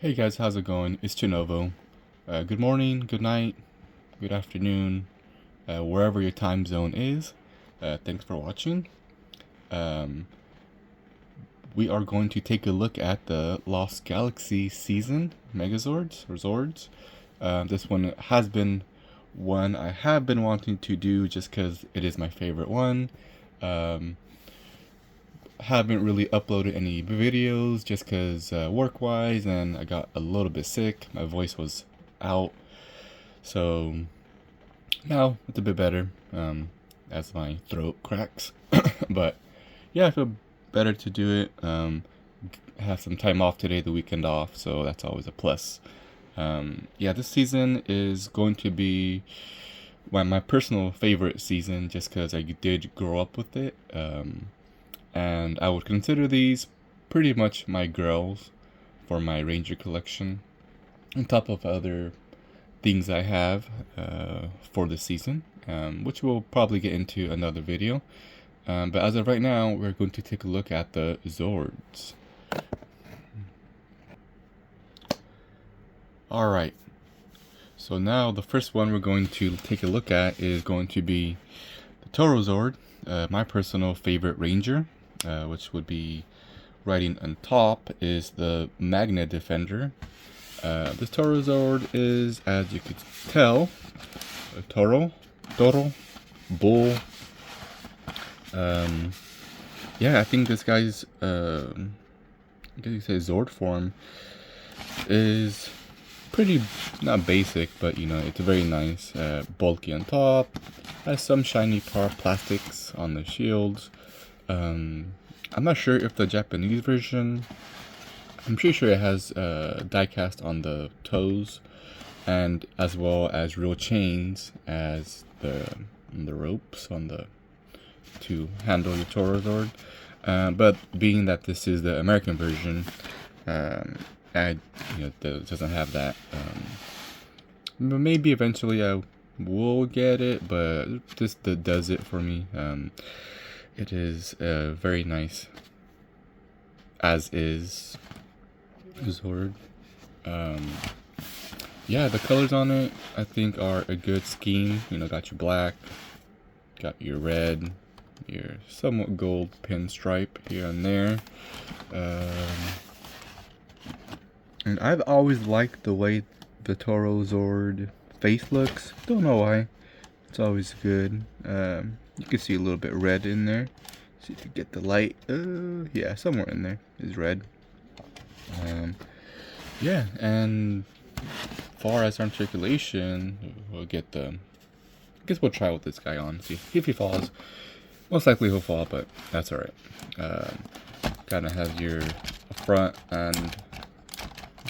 Hey guys, how's it going? It's Chinovo. Good morning, good night, good afternoon, wherever your time zone is. Thanks for watching. Um, we are going to take a look at the Lost Galaxy season Megazords or Zords. This one has been one I have been wanting to do just because it is my favorite one. Um, haven't really uploaded any videos just because work wise, and I got a little bit sick. My voice was out, so now it's a bit better as my throat cracks. But yeah, I feel better to do it. Have some time off today, the weekend off, so that's always a plus. Yeah, this season is going to be my personal favorite season just because I did grow up with it. And I would consider these pretty much my girls for my Ranger collection, on top of other things I have for the season, which we'll probably get into another video. But as of right now, we're going to take a look at the Zords. Alright, so now the first one we're going to take a look at is going to be the Toro Zord, my personal favorite Ranger. Which would be riding on top is the Magna Defender. This Toro Zord is, as you could tell, a Toro, Bull. Yeah, I think this guy's, I guess you say Zord form is pretty, not basic, but you know, it's very nice. Bulky on top, has some shiny plastics on the shields. I'm not sure if the Japanese version, I'm pretty sure it has die-cast on the toes, and as well as real chains as the ropes on the to handle the Toro Zord. But being that this is the American version, doesn't have that. Maybe eventually I will get it, but this does it for me. It is very nice, as is Zord. Yeah, the colors on it I think are a good scheme. You know, got your black, got your red, your somewhat gold pinstripe here and there. And I've always liked the way the Toro Zord face looks. Don't know why. It's always good. You can see a little bit red in there. See if you get the light. Yeah, somewhere in there is red. Yeah, and far as articulation, we'll get the. I guess we'll try with this guy on. See if he falls. Most likely he'll fall, but that's alright. Kind of have your front and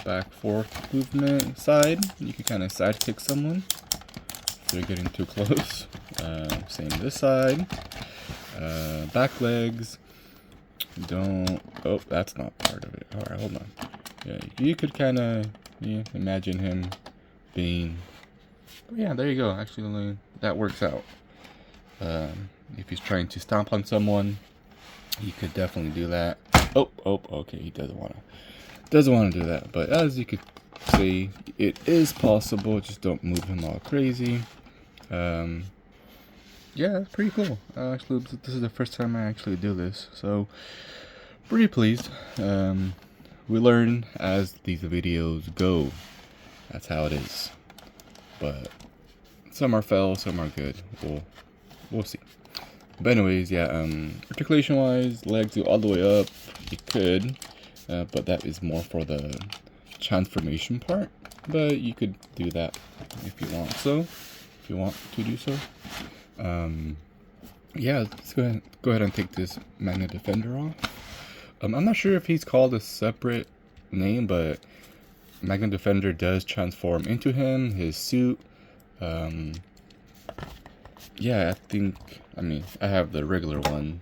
back forth movement side. You can kind of side kick someone if they're getting too close. Same this side. Back legs. Don't. Oh, that's not part of it. Alright, hold on. Yeah, you could kind of imagine him being. Oh, yeah, there you go. Actually, that works out. If he's trying to stomp on someone, he could definitely do that. Oh, okay. He doesn't want to do that. But as you could see, it is possible. Just don't move him all crazy. Yeah, that's pretty cool. Actually, this is the first time I actually do this, so pretty pleased. We learn as these videos go. That's how it is. But some are fail, some are good. We'll see. But anyways, yeah. Articulation-wise, legs go all the way up. You could, but that is more for the transformation part. But you could do that if you want. If you want to do so. Yeah, let's go ahead and take this Magna Defender off. I'm not sure if he's called a separate name, but Magna Defender does transform into him, his suit. Yeah, I mean, I have the regular one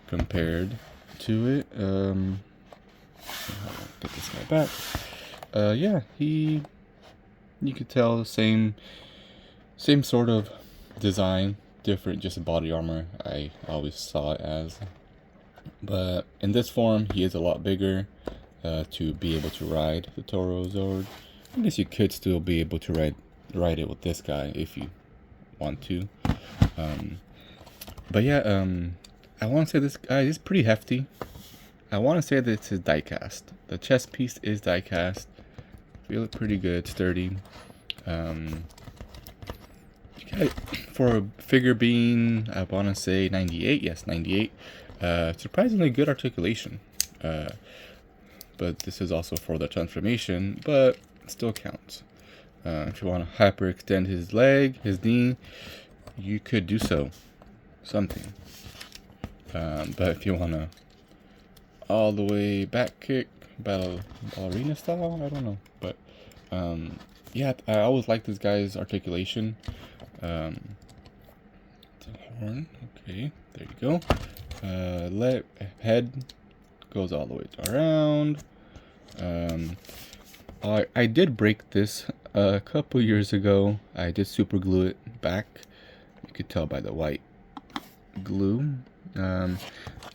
compared to it. Get this guy back. Yeah, you could tell same sort of design, different, just body armor. I always saw it as, but in this form, he is a lot bigger. to be able to ride the Toro Zord. I guess you could still be able to ride it with this guy if you want to. But yeah, I want to say this guy is pretty hefty. I want to say that it's diecast. The chest piece is diecast. Feel it pretty good, sturdy. For a figure being, I want to say 98. Yes, 98. Surprisingly good articulation. But this is also for the transformation, but it still counts. If you want to hyperextend his leg, his knee, you could do so. Something. But if you want to all the way back kick, ballerina style, I don't know. But yeah, I always like this guy's articulation. The horn, okay, there you go. Head goes all the way around. I did break this a couple years ago. I did super glue it back. You could tell by the white glue. And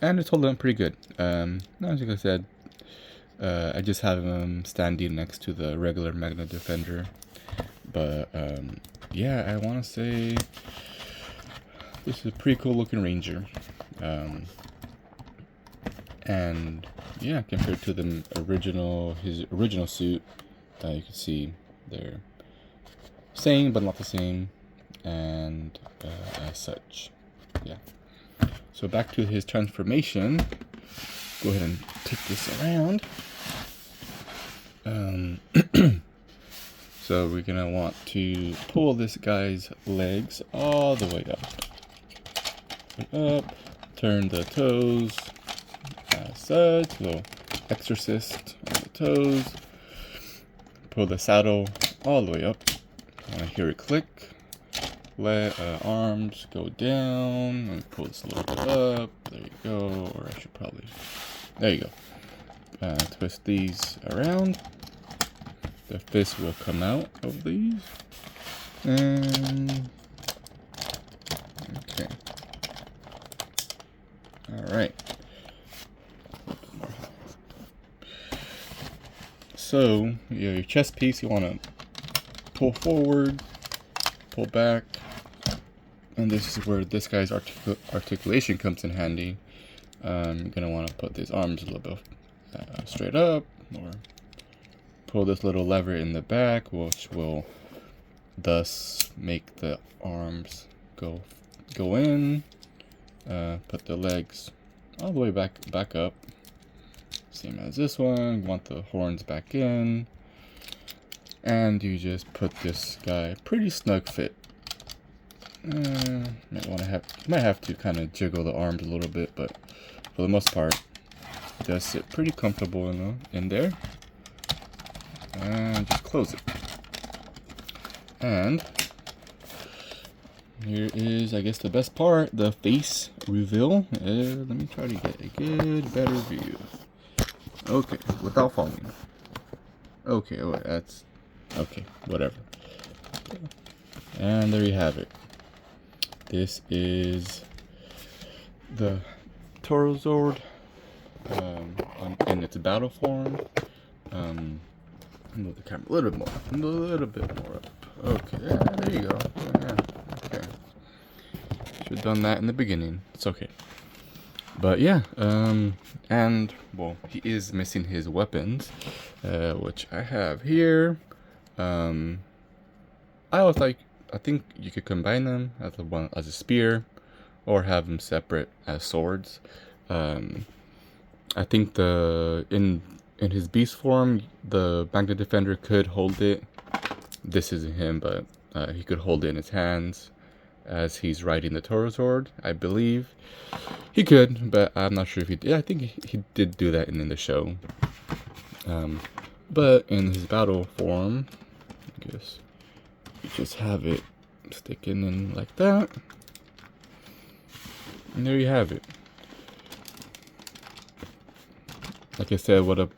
it's holding up pretty good. As I said, I just have him standing next to the regular Magna Defender. But yeah, I want to say this is a pretty cool looking Ranger. And yeah, compared to his original suit, you can see they're same but not the same, and as such, yeah. So back to his transformation. Go ahead and take this around. So we're gonna want to pull this guy's legs all the way up, turn the toes as such, little exorcist on the toes, pull the saddle all the way up. I want to hear it click. Let arms go down and pull this a little bit up. There you go. Or I should probably, there you go. Twist these around. The fist will come out of these. And okay. All right. So your chest piece, you want to pull forward, pull back, and this is where this guy's articulation comes in handy. You're gonna want to put these arms a little bit straight up, or pull this little lever in the back, which will thus make the arms go in. Put the legs all the way back up, same as this one. Want the horns back in, and you just put this guy pretty snug fit. Might have to kind of jiggle the arms a little bit, but for the most part, it does sit pretty comfortable in there. And just close it. And here is, I guess, the best part, the face reveal. Let me try to get a better view. Okay, without falling. Okay, oh, that's okay, whatever. And there you have it. This is the Toro Zord in its battle form. Move the camera a little bit more up. Okay, yeah, there you go. Yeah, okay. Should have done that in the beginning. It's okay. But yeah, and well, he is missing his weapons, which I have here. I think you could combine them as a spear, or have them separate as swords. I think in his beast form, the Magna Defender could hold it. This isn't him, but he could hold it in his hands as he's riding the Toro Zord. I believe he could, but I'm not sure if he did. I think he did do that in the show. But in his battle form, I guess you just have it sticking in like that. And there you have it. Like I said, one of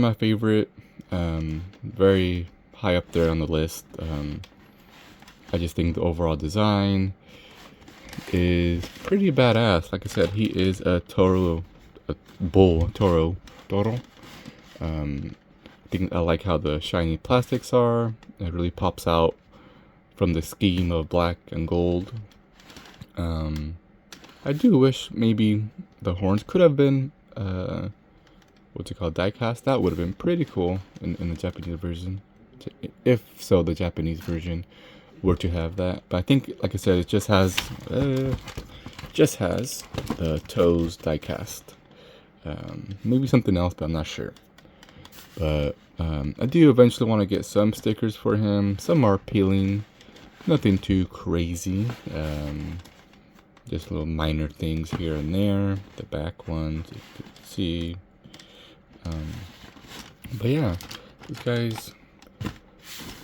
my favorite, very high up there on the list. I just think the overall design is pretty badass. Like I said, he is a Toro a bull, toro. I think I like how the shiny plastics are. It really pops out from the scheme of black and gold. I do wish maybe the horns could have been what's it called, die cast. That would have been pretty cool in the Japanese version, if so the Japanese version were to have that. But I think, like I said, it just has the toes die cast. Maybe something else, but I'm not sure. But I do eventually want to get some stickers for him. Some are peeling, nothing too crazy. Just little minor things here and there. The back ones, you can see. But yeah, this guy's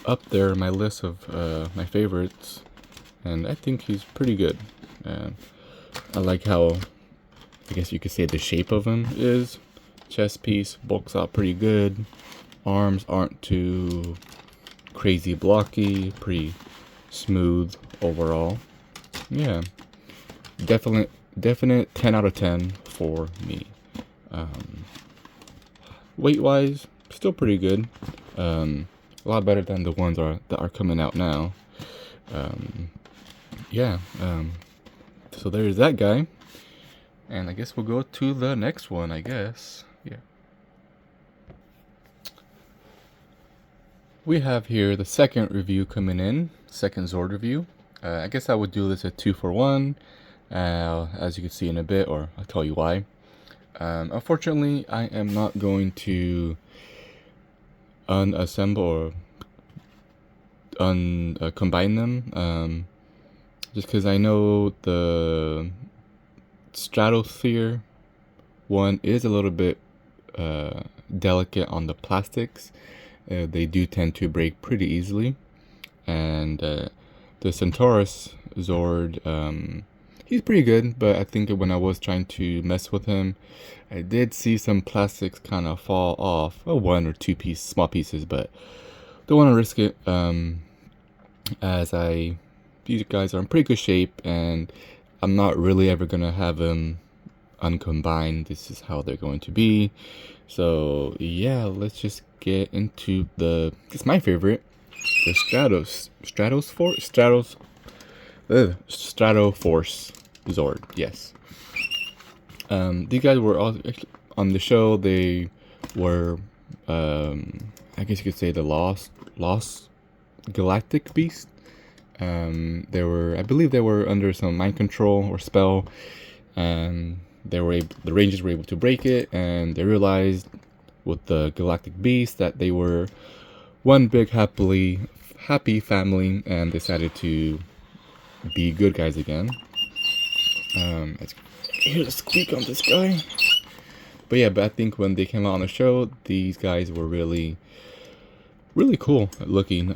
up there in my list of my favorites, and I think he's pretty good. I like how, I guess you could say, the shape of him is. Chest piece bulks out pretty good. Arms aren't too crazy blocky, pretty smooth overall. Yeah, definite 10 out of 10 for me. Weight wise, still pretty good. A lot better than the ones that are coming out now. So there's that guy, and I guess we'll go to the next one. I guess, yeah. We have here the second review coming in, second Zord review. I guess I would do this at 2 for 1, as you can see in a bit, or I'll tell you why. Unfortunately, I am not going to unassemble or combine them, just because I know the Stratosphere one is a little bit delicate on the plastics. They do tend to break pretty easily, and the Centaurus Zord, he's pretty good, but I think when I was trying to mess with him, I did see some plastics kind of fall off. Well, 1 or 2 small pieces, but don't want to risk it, as these guys are in pretty good shape, and I'm not really ever going to have them uncombined. This is how they're going to be. So yeah, let's just get into it's my favorite, the Stratoforce Zord. Yes. These guys were all on the show. They were, I guess you could say, the Lost Galactic Beast. I believe they were under some mind control or spell, and the Rangers were able to break it, and they realized with the Galactic Beast that they were one big happy family, and decided to be good guys again. Let's hear the squeak on this guy. But yeah, I think when they came out on the show, these guys were really cool looking.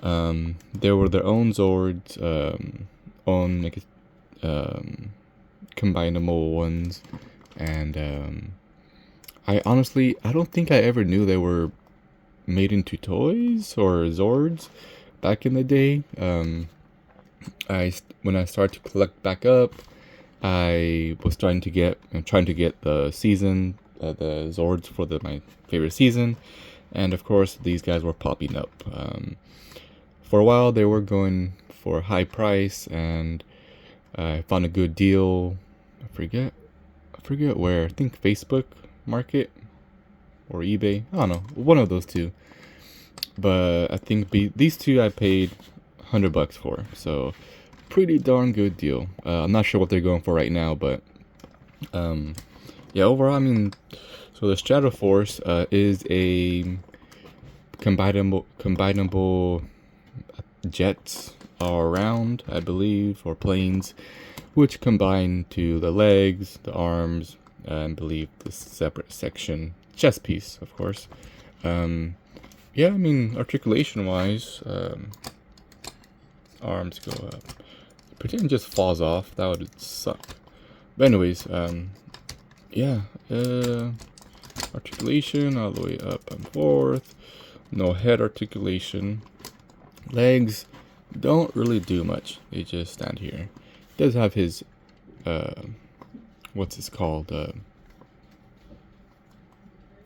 They were their own Zords, own combinable ones, and I don't think I ever knew they were made into toys or Zords back in the day. When I started to collect back up, I was trying to get the season, the Zords for my favorite season, and of course these guys were popping up. For a while they were going for a high price, and I found a good deal. I forget where. I think Facebook Market or eBay. I don't know, one of those two. But I think these two I paid $100 for, so pretty darn good deal. I'm not sure what they're going for right now, but yeah, overall, I mean, so the Stratoforce is a combinable jets all around, I believe, or planes, which combine to the legs, the arms, and I believe the separate section chest piece, of course. Yeah, I mean, articulation wise, arms go up. Pretend it just falls off, that would suck. But anyways, yeah, articulation all the way up and forth. No head articulation. Legs don't really do much. They just stand here. He does have his what's this called?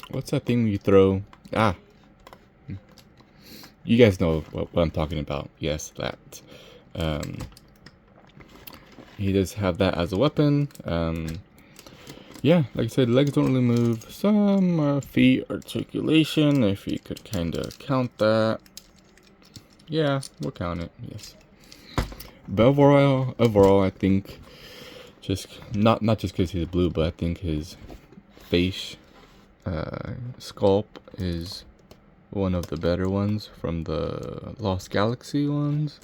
What's that thing you throw? Ah, you guys know what I'm talking about. Yes, that. Um, he does have that as a weapon. Yeah, like I said, legs don't really move. Some feet articulation, if you could kind of count that. Yeah, we'll count it. Yes. But overall, I think just not just because he's blue, but I think his face sculpt is one of the better ones from the Lost Galaxy ones.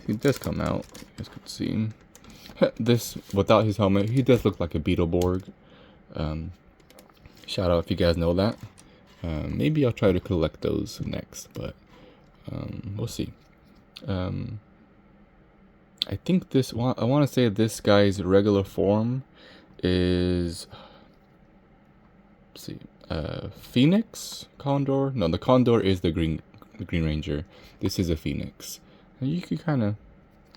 He does come out. You guys could see him. This without his helmet, he does look like a Beetleborg. Shout out if you guys know that. Maybe I'll try to collect those next, but we'll see. I think this one, I want to say this guy's regular form is, let's see, Phoenix Condor. No, the Condor is the Green Ranger. This is a Phoenix, and you can kind of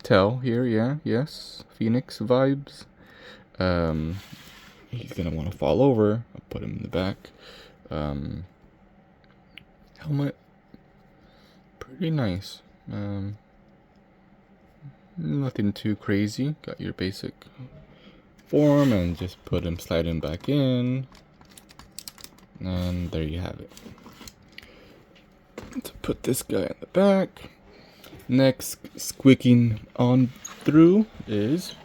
tell here. Yeah, yes, Phoenix vibes. He's gonna want to fall over. I'll put him in the back. Helmet, pretty nice. Nothing too crazy. Got your basic form, and just slide him back in, and there you have it. To put this guy in the back. Next, squeaking on through is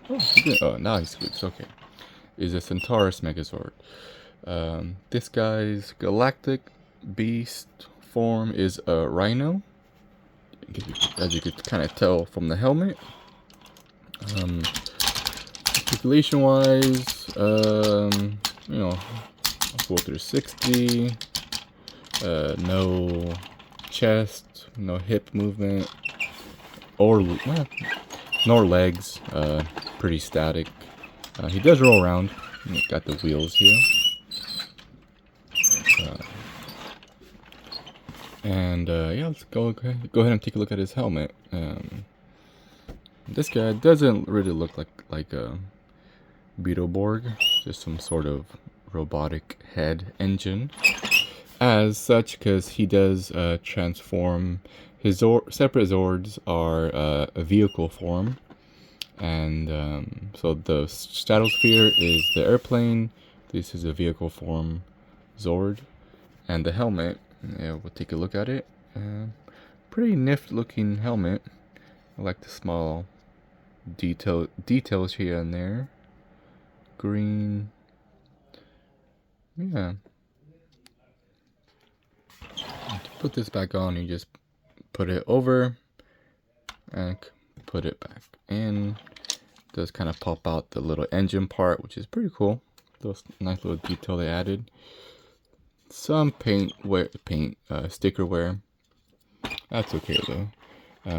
now he squeaks. Okay, is a Centaurus Megazord. This guy's galactic beast form is a Rhino, as you could kind of tell from the helmet. Articulation wise, you know, full 360, no chest, no hip movement, or nor legs, pretty static. He does roll around. Got the wheels here. Yeah, let's go ahead and take a look at his helmet. This guy doesn't really look like a Beetleborg, just some sort of robotic head engine. As such, because he does transform. His separate Zords are a vehicle form, and so the Stratosphere is the airplane. This is a vehicle form Zord, and the helmet. Yeah, we'll take a look at it. Pretty nifty looking helmet. I like the small details here and there. Green. Yeah. To put this back on, you just put it over and put it back in. Does kind of pop out the little engine part, which is pretty cool. Those nice little detail they added. Some sticker wear. That's okay though.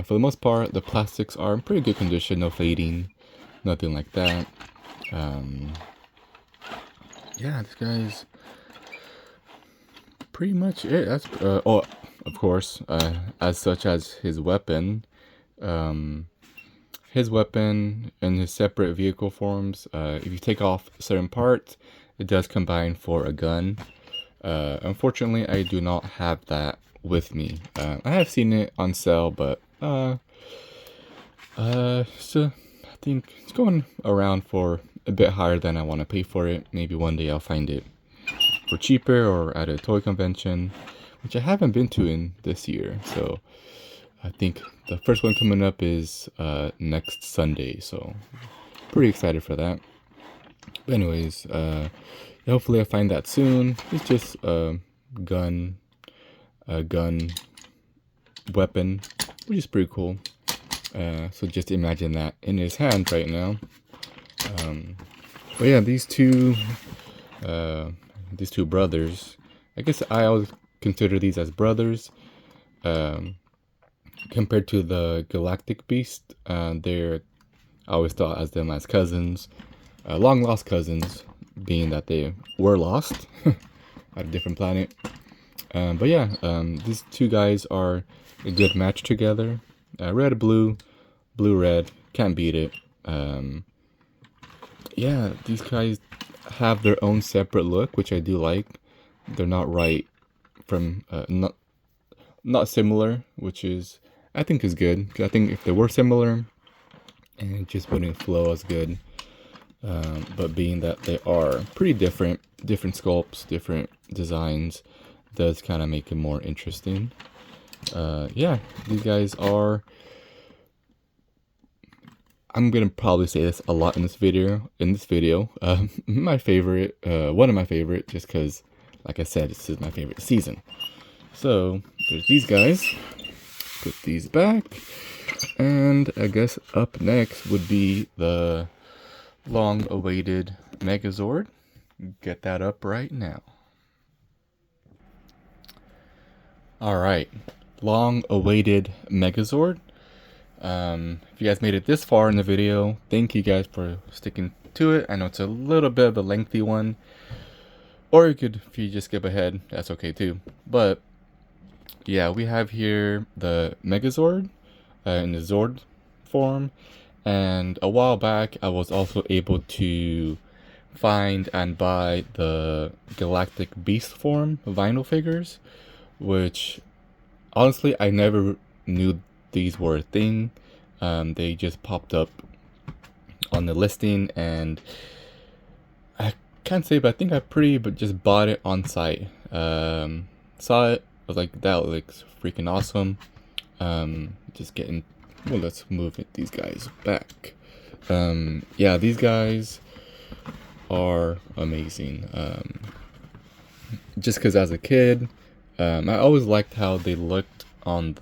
For the most part, the plastics are in pretty good condition, no fading, nothing like that. Yeah, this guy's pretty much it. That's oh, of course, as such as his weapon. His weapon and his separate vehicle forms. If you take off certain parts, it does combine for a gun. Unfortunately, I do not have that with me. I have seen it on sale, but so I think it's going around for a bit higher than I want to pay for it. Maybe one day I'll find it for cheaper or at a toy convention, which I haven't been to in this year. So I think the first one coming up is next Sunday. So pretty excited for that. But anyways, hopefully I find that soon. It's just a gun weapon, which is pretty cool. So just imagine that in his hand right now. But yeah, these two brothers, I guess I always consider these as brothers. Compared to the Galactic Beast, I always thought as them as cousins, long lost cousins, being that they were lost at a different planet. But yeah, these two guys are a good match together. Red, blue, red, can't beat it. Yeah, these guys have their own separate look, which I do like. they're not right from not similar, which is I think is good. 'Cause I think if they were similar, and it just wouldn't flow as good. But being that they are pretty different sculpts, different designs, does kind of make it more interesting. Yeah, these guys are. I'm gonna probably say this a lot in this video. My favorite, one of my favorite, just because, like I said, this is my favorite season. So there's these guys. Put these back, and I guess up next would be the long-awaited Megazord. Get that up right now. All right, long-awaited Megazord. If you guys made it this far in the video, thank you guys for sticking to it. I know it's a little bit of a lengthy one, or you could, if you just skip ahead, that's okay too. But yeah, we have here the Megazord in the Zord form, and a while back I was also able to find and buy the Galactic Beast form vinyl figures, which honestly I never knew these were a thing. They just popped up on the listing, and I can't say, but I think but just bought it on site. Saw it, I was like, that looks freaking awesome. Just getting, well, let's move these guys back. Yeah, these guys are amazing. Just because as a kid, I always liked how they looked in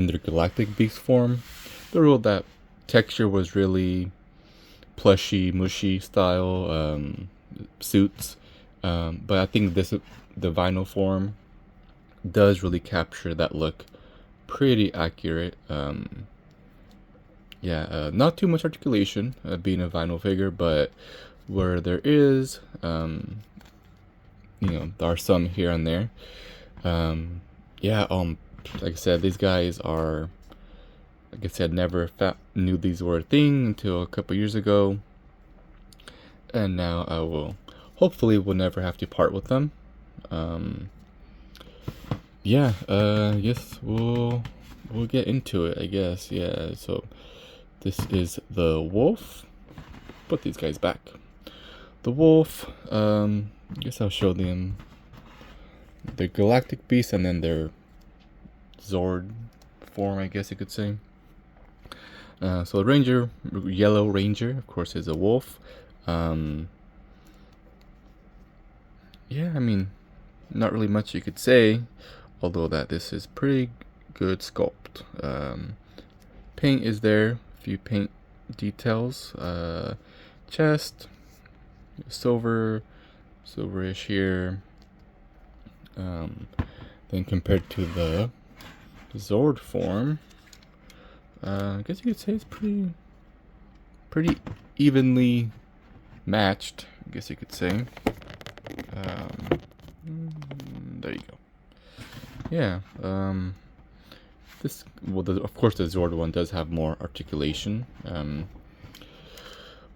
their Galactic Beast form. That texture was really plushy, mushy style suits. But I think the vinyl form does really capture that look pretty accurate. Yeah, not too much articulation being a vinyl figure, but where there is, there are some here and there. Yeah, like I said, these guys are, like I said, never knew these were a thing until a couple years ago, and now I hopefully will never have to part with them. Yeah, yes, we'll get into it, I guess. Yeah, so this is the wolf. Put these guys back. The wolf, I guess I'll show them the Galactic Beast and then their Zord form, I guess you could say. So the Ranger, Yellow Ranger, of course, is a wolf. Yeah, I mean, not really much you could say, although that this is pretty good sculpt. Paint is there, a few paint details. Chest, silverish here. Then compared to the Zord form, I guess you could say it's pretty evenly matched, I guess you could say. There you go. Yeah, of course the Zord one does have more articulation,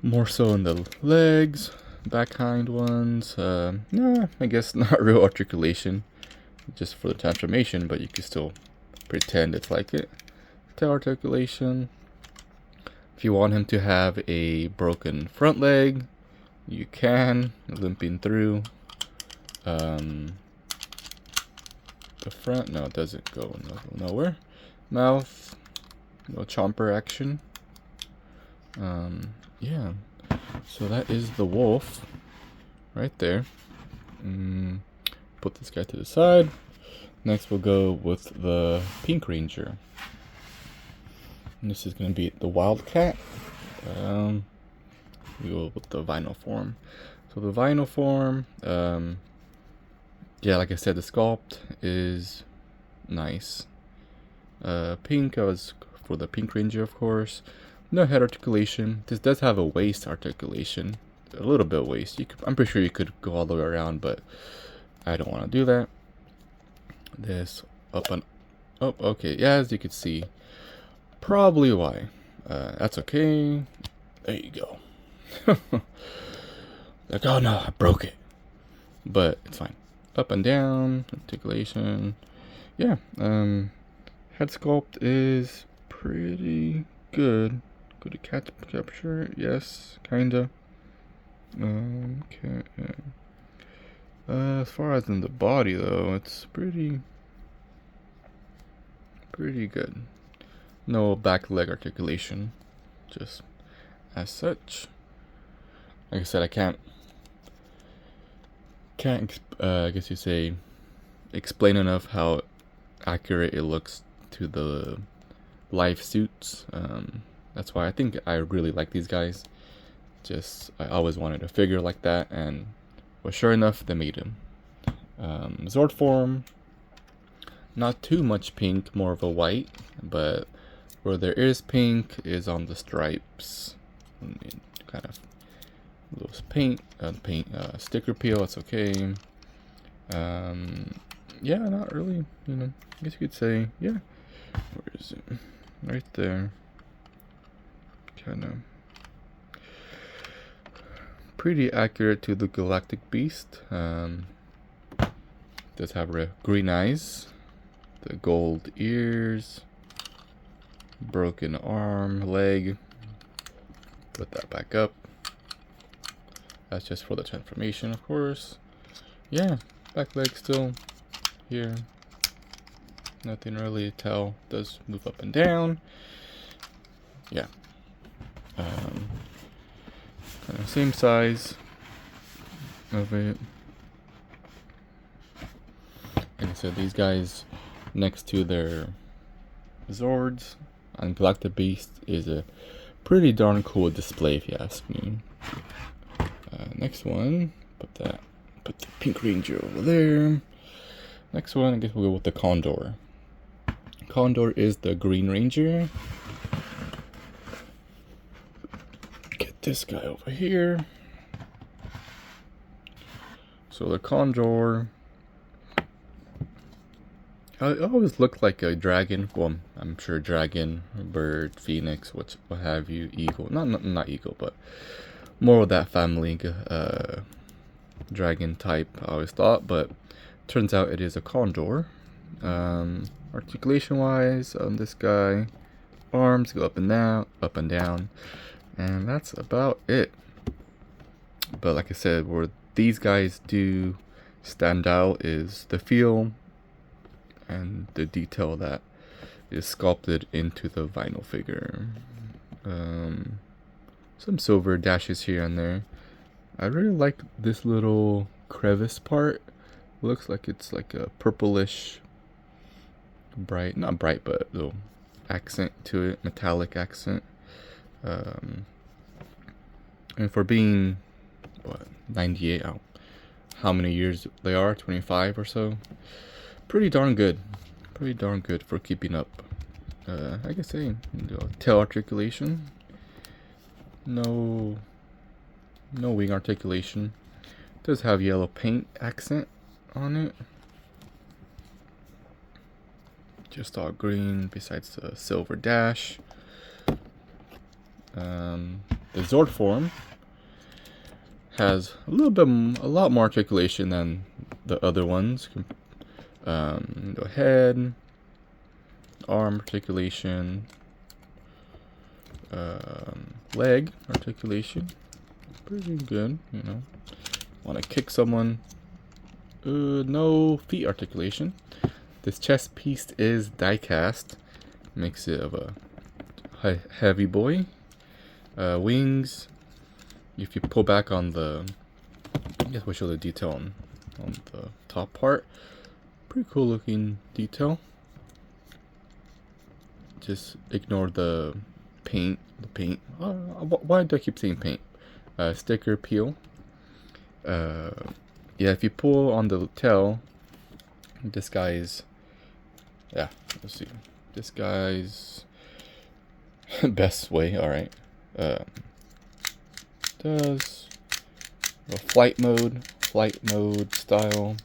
more so in the legs, back hind ones. No, I guess not real articulation, just for the transformation, but you can still pretend it's like it. Tail articulation. If you want him to have a broken front leg, you can, limping through. The front, no, it doesn't go nowhere. Mouth, no chomper action. Yeah, so that is the wolf right there. Put this guy to the side. Next we'll go with the Pink Ranger. And this is going to be the Wildcat. We go with the vinyl form. So the vinyl form, yeah, like I said, the sculpt is nice. Pink, I was for the Pink Ranger, of course. No head articulation. This does have a waist articulation, a little bit of waist. I'm pretty sure you could go all the way around, but I don't want to do that. This up and oh, okay. Yeah, as you can see, probably why. That's okay. There you go. Like, oh no, I broke it. but it's fine. Up and down, articulation. Yeah, head sculpt is pretty good. Good to capture, yes, kinda. Okay. As far as in the body though, it's pretty good. No back leg articulation, just as such. Like I said, I can't I guess you say explain enough how accurate it looks to the live suits. That's why I think I really like these guys. Just I always wanted a figure like that, and well, sure enough, they made him. Zord form, not too much pink, more of a white, but where there is pink is on the stripes. Kind of those paint sticker peel. It's okay. Yeah, not really. You know, I guess you could say, yeah. Where is it? Right there. Kind of pretty accurate to the Galactic Beast. Does have green eyes, the gold ears, broken arm, leg. Put that back up. That's just for the transformation, of course. Yeah, back leg still here. Nothing really to tell. Does move up and down. Yeah. Kind of same size of it. Like I said, these guys next to their Zords on Galactic Beast is a pretty darn cool display, if you ask me. Next one, put the Pink Ranger over there. Next one, I guess we'll go with the Condor. Condor is the Green Ranger. Get this guy over here. So the Condor, it always looked like a dragon. Well, I'm sure dragon, bird, phoenix, what have you, eagle. Not eagle, but more of that family, dragon type, I always thought. But turns out it is a condor. Articulation wise, on this guy, arms go up and down, and that's about it. But like I said, where these guys do stand out is the feel and the detail that is sculpted into the vinyl figure. Some silver dashes here and there. I really like this little crevice part. Looks like it's like a purplish, not bright, but little accent to it, metallic accent. And for being, what, 98, how many years they are, 25 or so, pretty darn good for keeping up. I guess tail articulation, no wing articulation. It does have yellow paint accent on it, just all green besides the silver dash. The Zord form has a lot more articulation than the other ones. The head, arm articulation, leg articulation, pretty good. You know, want to kick someone. No feet articulation. This chest piece is die cast, makes it of a heavy boy. Wings. If you pull back on the, I guess we'll show the detail on the top part. Pretty cool looking detail. Just ignore the paint. Why do I keep saying paint? Sticker peel. Yeah, if you pull on the tail, this guy's, yeah, let's see. This guy's best way, alright. Does a flight mode style.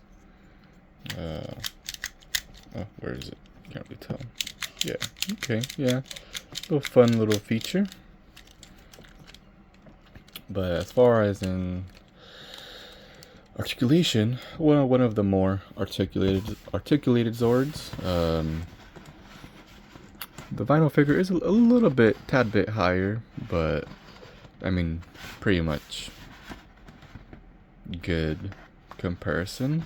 Oh, where is it? Can't really tell. Yeah, okay, yeah. Little fun little feature. But as far as in Articulation, well, one of the more articulated Zords. The vinyl figure is a little bit, tad bit higher, but I mean, pretty much good comparison.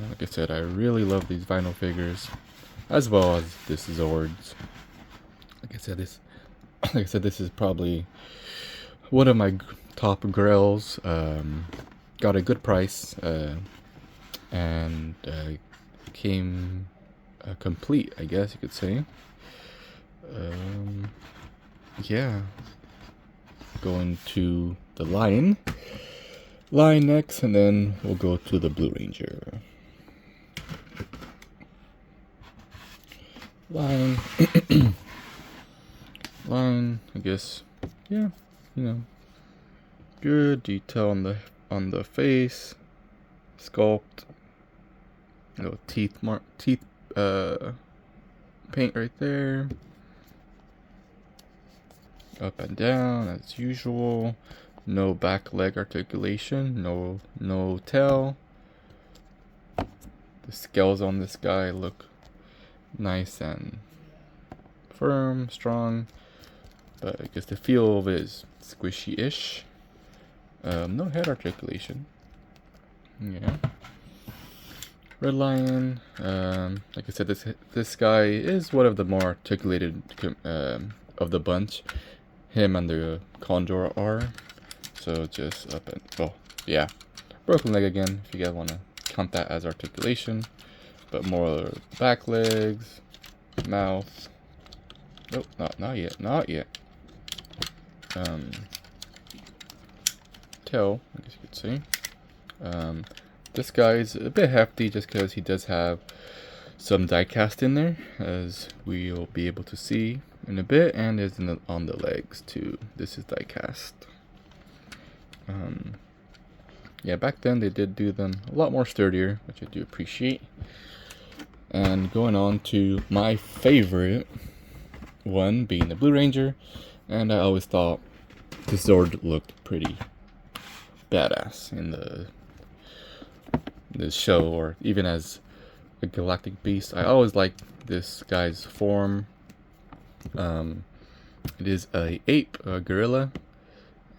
Like I said, I really love these vinyl figures, as well as this Zords. Like I said, this is probably one of my top grails. Got a good price, and came complete, I guess you could say. Yeah, going to the Lion next, and then we'll go to the Blue Ranger. Lion, I guess, yeah, you know, good detail on the face, sculpt, teeth paint right there, up and down as usual. No back leg articulation, no tail. The scales on this guy look nice and firm, strong, but I guess the feel of it is squishy-ish. No head articulation. Yeah. Red Lion. Like I said, this guy is one of the more articulated of the bunch. Him and the Condor are. So just up and yeah, broken leg again. If you guys want to count that as articulation, but more back legs, mouth. Nope, not yet. Tail, I guess you could say. This guy's a bit hefty just because he does have some die cast in there, as we'll be able to see in a bit, and is on the legs too. This is die cast. Yeah, back then they did do them a lot more sturdier, which I do appreciate. And going on to my favorite one, being the Blue Ranger, and I always thought this Zord looked pretty badass in the show, or even as a galactic beast. I always liked this guy's form. It is a ape, a gorilla,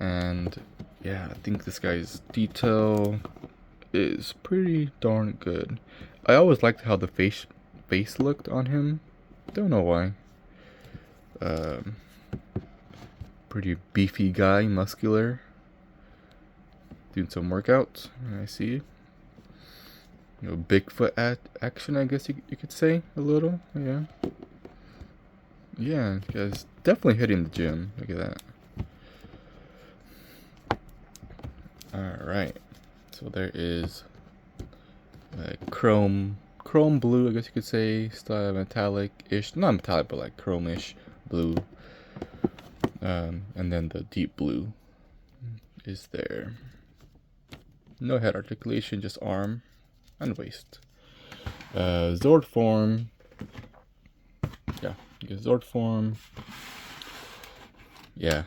and yeah, I think this guy's detail is pretty darn good. I always liked how the face looked on him. Don't know why. Pretty beefy guy, muscular, doing some workouts. I see. Bigfoot action, I guess you could say, a little. Yeah. Yeah, guys, definitely hitting the gym. Look at that. Alright, so there is chrome blue, I guess you could say, style metallic-ish, not metallic, but like chrome-ish blue, and then the deep blue is there. No head articulation, just arm and waist. Zord form, yeah, you get Zord form, yeah,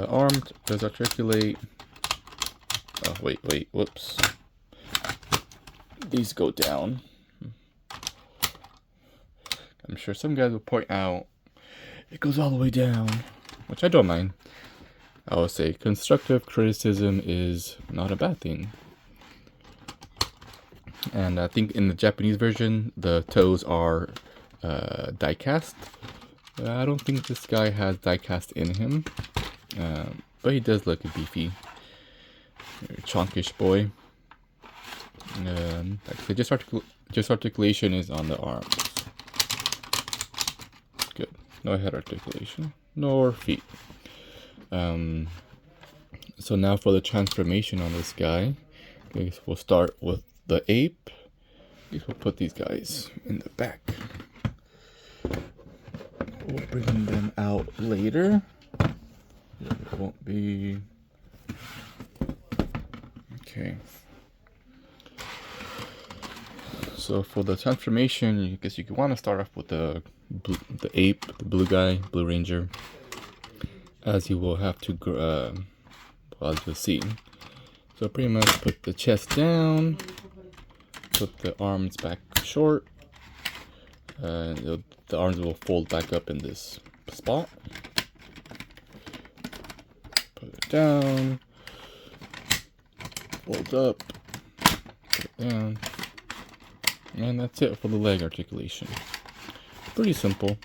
arm does articulate. Oh, wait, whoops. These go down. I'm sure some guys will point out it goes all the way down, which I don't mind. I would say constructive criticism is not a bad thing. And I think in the Japanese version, the toes are die cast. I don't think this guy has die cast in him, but he does look beefy. Chonkish boy. Like just articulation is on the arms. Good. No head articulation, nor feet. So now for the transformation on this guy, I guess we'll start with the ape. I guess we'll put these guys in the back. We'll bring them out later. It won't be. Okay. So for the transformation, I guess you could want to start off with the ape, the blue guy, Blue Ranger, as you will have to, as you'll see, So pretty much put the chest down, put the arms back short. The arms will fold back up in this spot. Put it down, fold up, put it down, and that's it for the leg articulation. Pretty simple.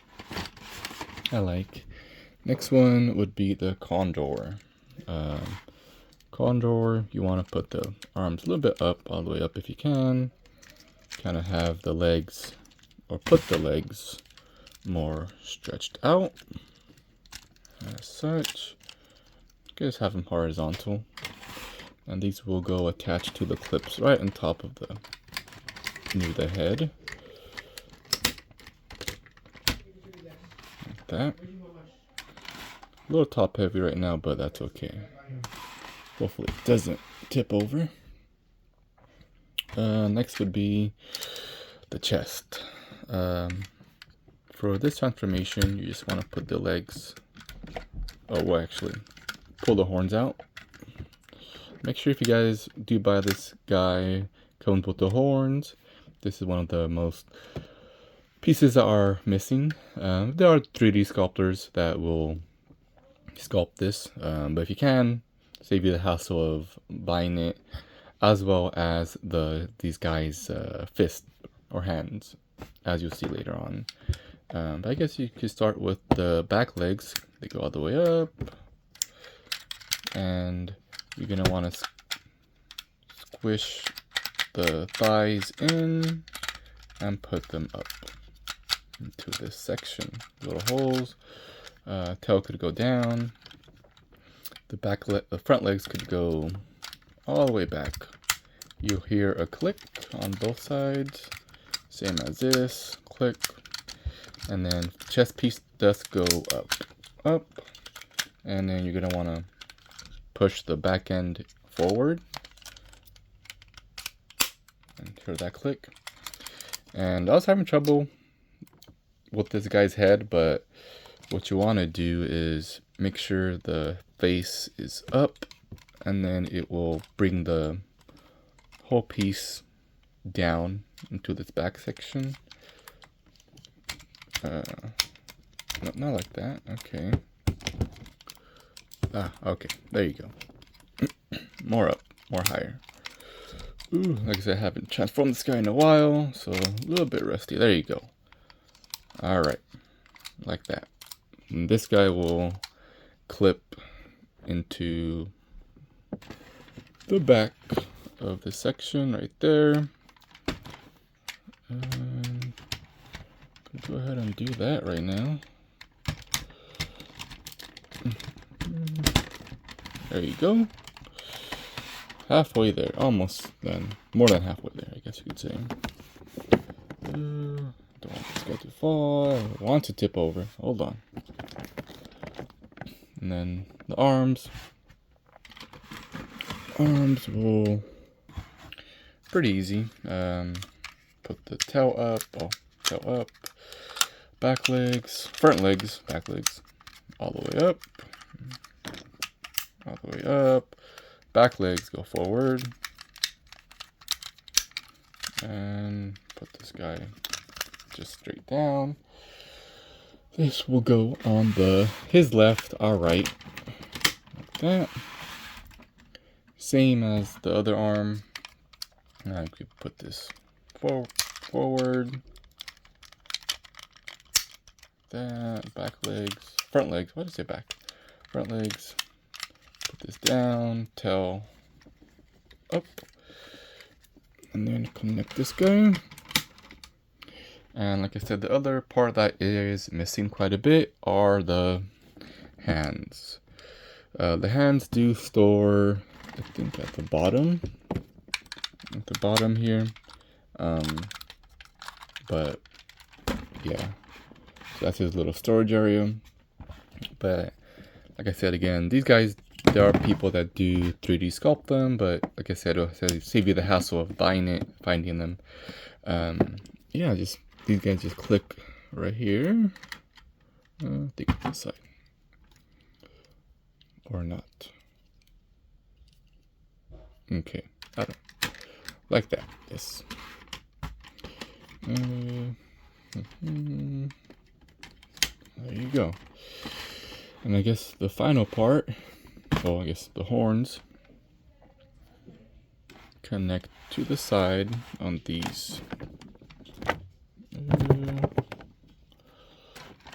I like. Next one would be the condor. Condor, you want to put the arms a little bit up, all the way up if you can. Kind of have the legs, or put the legs more stretched out, as such. Just have them horizontal, and these will go attached to the clips right on top of the near the head, like that. A little top heavy right now, but that's okay. Hopefully it doesn't tip over. Next would be the chest. For this transformation, you just want to put the legs, actually pull the horns out. Make sure if you guys do buy this guy, comes with the horns. This is one of the most pieces that are missing. There are 3D sculptors that will sculpt this, but if you can, save you the hassle of buying it, as well as these guys' fists or hands, as you'll see later on. But I guess you could start with the back legs. They go all the way up, and you're gonna want to squish the thighs in and put them up into this section. Little holes. Tail could go down. The front legs could go all the way back. You'll hear a click on both sides, same as this, click, and then chest piece does go up, and then you're gonna want to push the back end forward, and hear that click. And I was having trouble with this guy's head, but what you want to do is make sure the face is up, and then it will bring the whole piece down into this back section. Not like that. Okay. Okay. There you go. More up, more higher. Ooh, like I said, I haven't transformed this guy in a while, so a little bit rusty. There you go. All right, like that. And this guy will clip into the back of the section right there. And go ahead and do that right now. There you go. Halfway there, almost done. More than halfway there, I guess you could say. Don't want this guy to fall. I want to tip over. Hold on. And then the arms. Arms will pretty easy. Put the tail up. Tail up. Back legs, front legs, back legs, all the way up. All the way up. Back legs go forward. And put this guy just straight down. This will go on his left, our right. Like that. Same as the other arm. Now I could put this forward. That, back legs, front legs, what did I say back? Front legs. Put this down, tail up, and then connect this guy. And like I said, the other part that is missing quite a bit are the hands. The hands do store, I think, at the bottom here. But yeah, so that's his little storage area. But like I said again, these guys, there are people that do 3D sculpt them, but like I said, it'll save you the hassle of buying it, finding them. Yeah, just these guys just click right here. I think this side or not. Okay, I don't like that. Yes. There you go. And I guess the final part, well, I guess the horns connect to the side on these.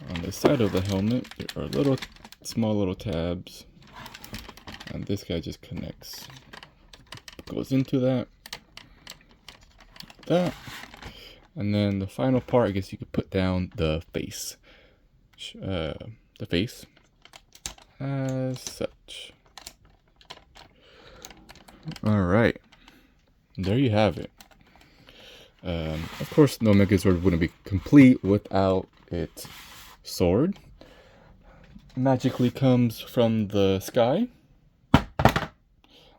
On the side of the helmet, there are small little tabs, and this guy just connects, goes into that, and then the final part, I guess you could put down the face, as such. All right, there you have it. Of course, no Megazord wouldn't be complete without its sword. Magically comes from the sky,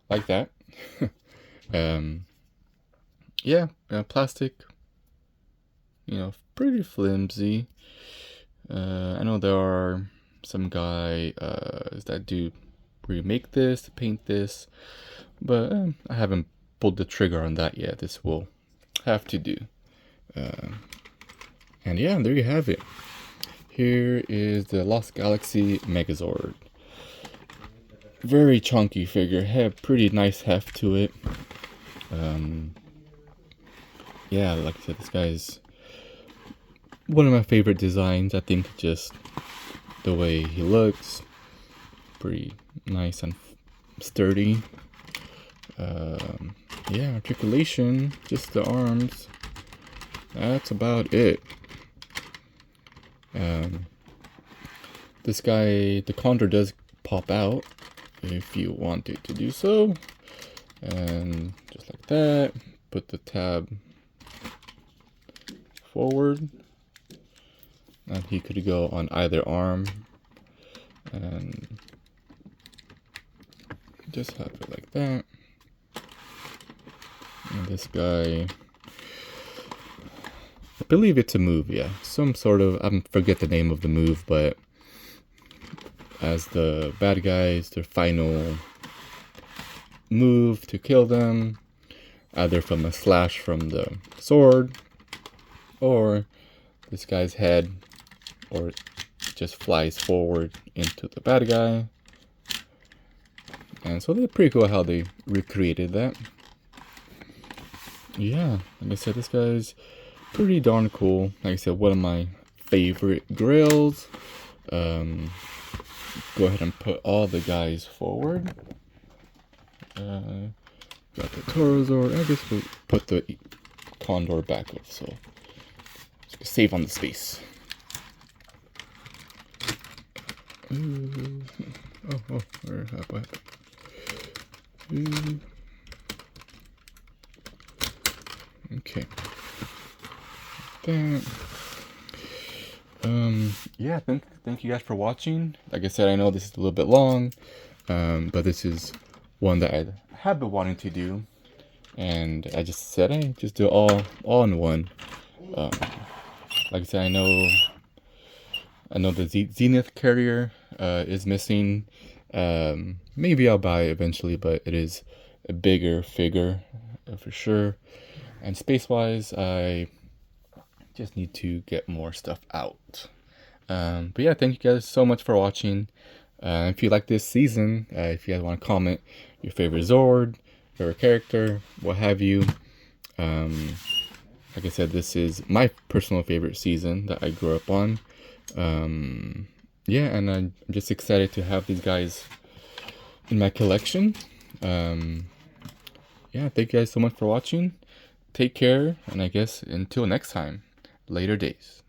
like that. Yeah, plastic, pretty flimsy. I know there are some guys that do remake this, paint this, but I haven't pulled the trigger on that yet. This will have to do. And yeah, there you have it. Here is the Lost Galaxy Megazord. Very chunky figure, had pretty nice heft to it. Yeah, like I said, this guy's one of my favorite designs. I think just the way he looks, pretty nice and sturdy. Yeah, articulation, just the arms. That's about it. This guy, the condor does pop out if you want it to do so. And just like that, put the tab forward. And he could go on either arm. And just have it like that. And this guy, I believe it's a move, yeah. Some sort of, I forget the name of the move, but as the bad guys, their final move to kill them, either from a slash from the sword, or this guy's head, or just flies forward into the bad guy. And so they're pretty cool how they recreated that. Yeah, like I said, this guy's pretty darn cool. Like I said, one of my favorite grills. Go ahead and put all the guys forward. Got the Taurizord. I guess we'll put the Condor back up, so save on the space. Where happened? Okay. Yeah, thank you guys for watching. Like I said, I know this is a little bit long, but this is one that I have been wanting to do, and I just said, hey, just do it all in one. Like I said, I know the Zenith carrier is missing. Maybe I'll buy it eventually, but it is a bigger figure for sure. And space-wise, I just need to get more stuff out. But yeah, thank you guys so much for watching. If you like this season, if you guys want to comment your favorite Zord, favorite character, what have you. Like I said, this is my personal favorite season that I grew up on. Yeah, and I'm just excited to have these guys in my collection. Yeah, thank you guys so much for watching. Take care, and I guess until next time, later days.